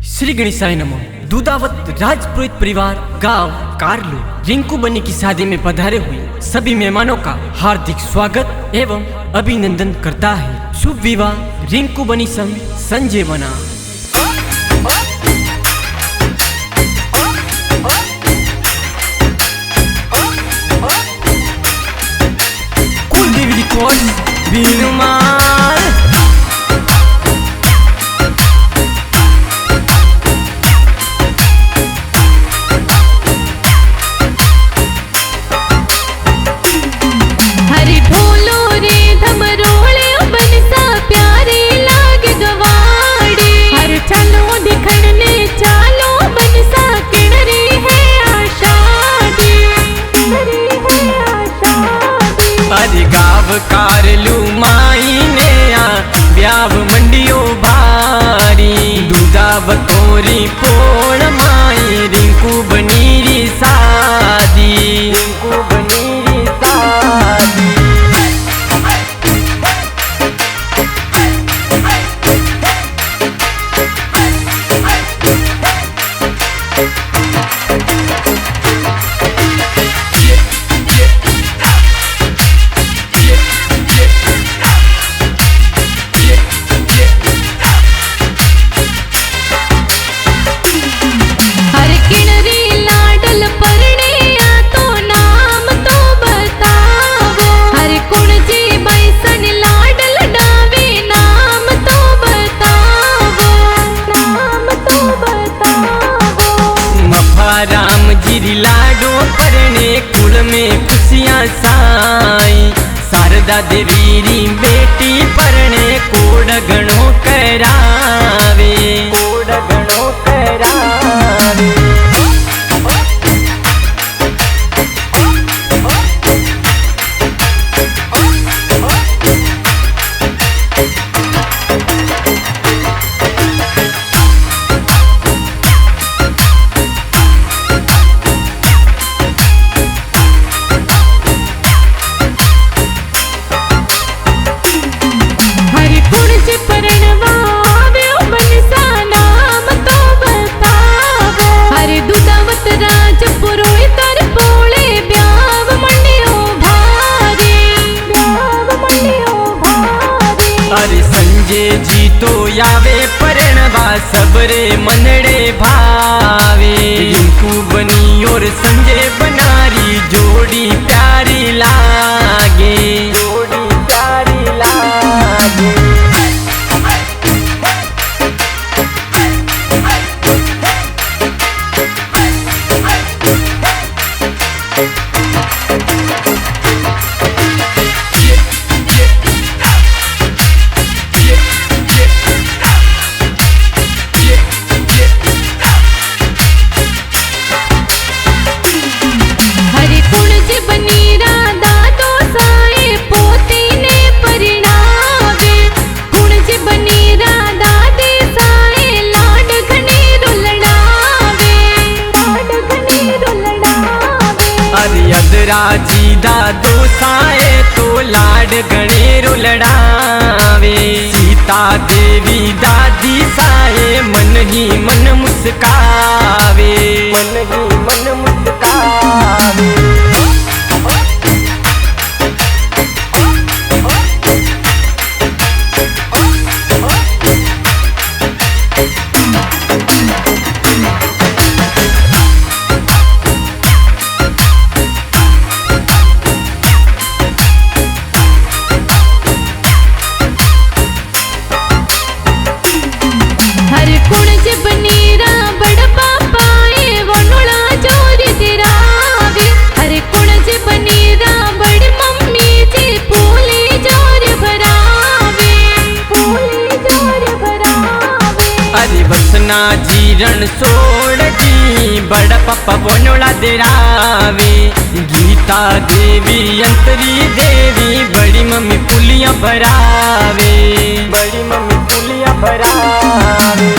श्री गणेशाय नमः। दूधावत राजपुरोहित परिवार गांव कारलू रिंकू बनी की शादी में पधारे हुए सभी मेहमानों का हार्दिक स्वागत एवं अभिनंदन करता है। शुभ विवाह रिंकू बनी संग संजय बना। कुलदेवी रिकॉर्ड्स बीनुमाल। कारलू माई ने ब्याव मंडियो भारी दूधावतोरी पोण माई रिंकू बनीरी शादी। रिंकू बनीरी शादी। राम जी लाडो परने कुल में खुशियाँ साई। शारदा देवी री बेटी परने कोड गणो करावे। कोड गणो करावे। संजय जी तो यावे परणवा सबरे मनड़े भावे। रिंकू बनी और संजय बनारी जोड़ी प्यारी लागे। जोड़ी प्यारी लागे। राजी दादो साए तो लाड गणेरो लड़ावे। सीता देवी दादी साए मन ही मन मुस्कावे। मन ही मन मुस्कावे। वसना जी रणछोड़ जी बड़ पप्पा बनोला देरावे। गीता देवी अंतरी देवी बड़ी मम्मी पुलियां भरावे। बड़ी मम्मी पुलियां भरावे।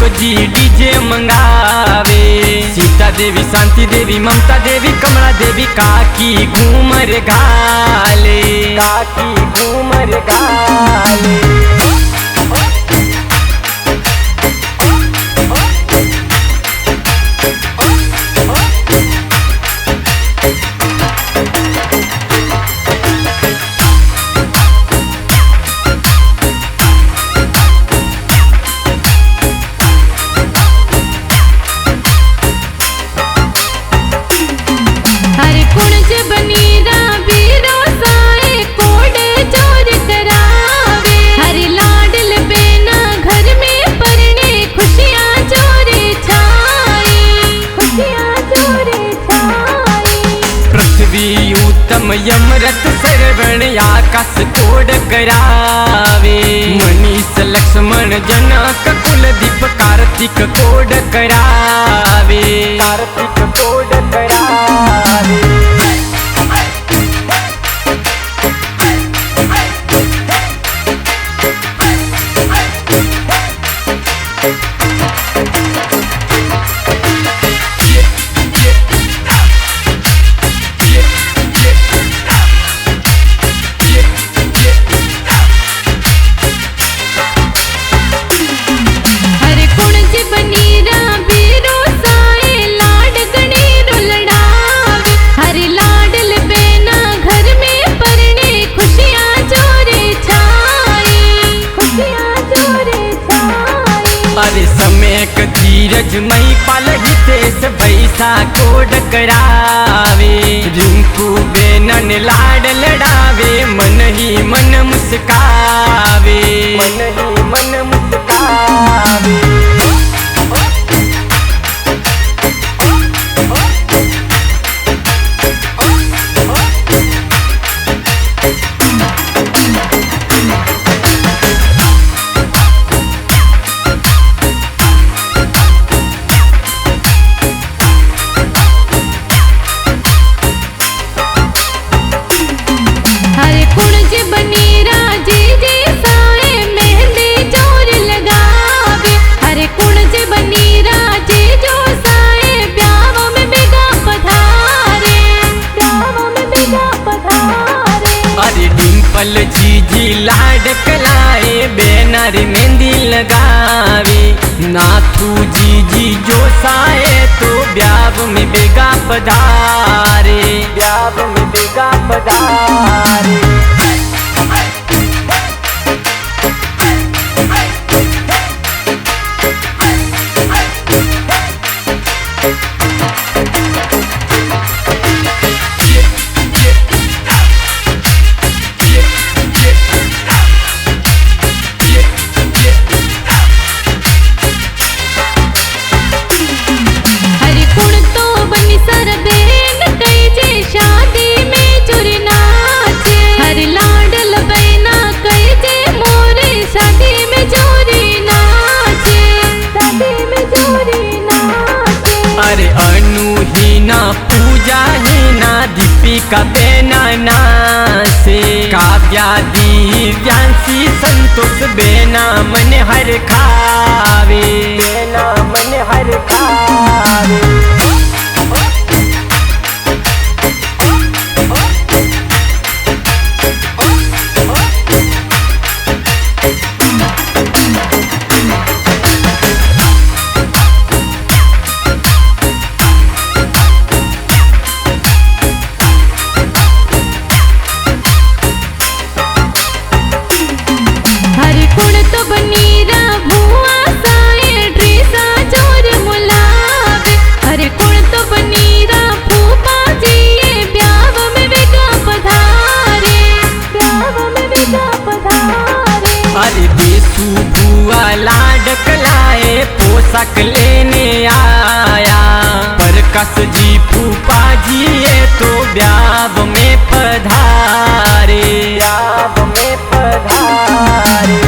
अशोक जी डीजे मंगावे। सीता देवी, शांति देवी, ममता देवी, कमला देवी, काकी घूमर घाले, काकी घूमर घाले। यमरथ श्रवण आकाश कोड करावे। मनीष लक्ष्मण जनक कुलदीप कार्तिक कोड करावे, कार्तिक कोड करावे। अरे समेक धीरज मई पाल हितेश भैसा कोड करावे। रिंकू बेनन लाड लड़ावे, मन ही मन मुस्कावे, मन ही मन मुस्कावे। जी लाड कलाए बैनर मेहंदी लगावे। नाथू जी जो साए तो ब्याव में बेगा पधारे, ब्याव में बेगा पधारे। अरे अनु ही ना पूजा ही ना दीपिका बेना नासे। काव्या दिव्यांशी संतोष बेना मन हर खावे, बेना मन हर खावे। पोशाक लेने आया। प्रकाश जी फूफा जी ये तो ब्याव में पधारे, ब्याव में पधारे।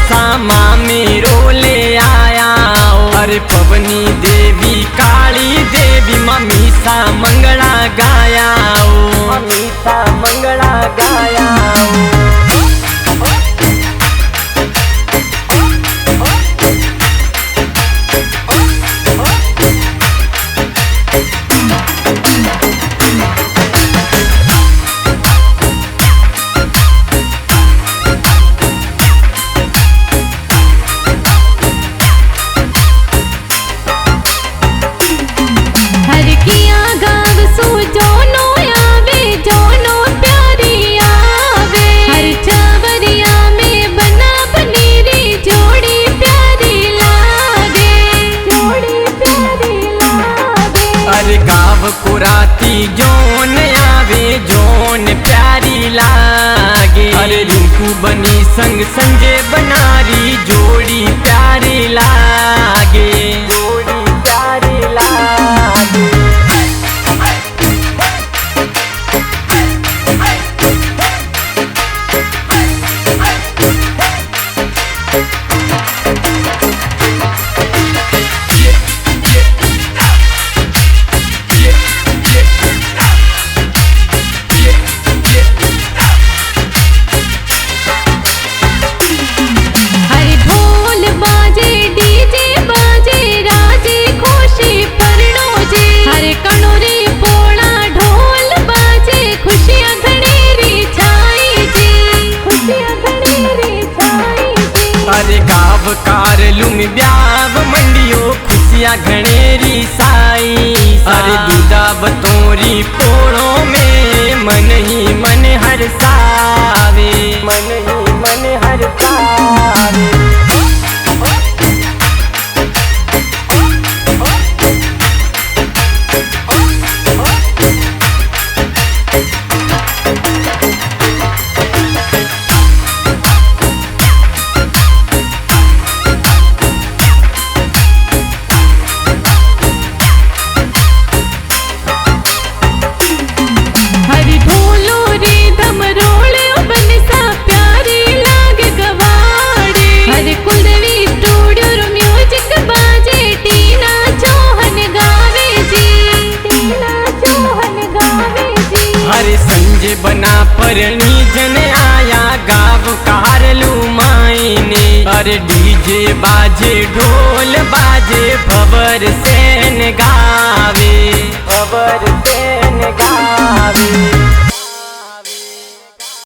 सामा मेरो ले आया ओ। अरे पवनी देवी काली देवी ममीसा मंगला गाया ओ। ममीसा मंगला गाया ओ। कुराती जोन आवे जोन प्यारी लागे। अरे रिंकू बनी संग संजय बनारी जोड़ी प्यारी लागे। जोड़ी प्यारी लागे। अरे गाव कारलू में ब्याव मंडियो खुशियाँ घनेरी साई। अरे दूधा बतौरी पोड़ों में मन ही मन हरसावे। मन ही मन हरसावे। बना परनी जन आया गाव कारलू मायने। अरे डीजे बाजे ढोल बाजे भवर सेन गावे। भवर सेन गावे।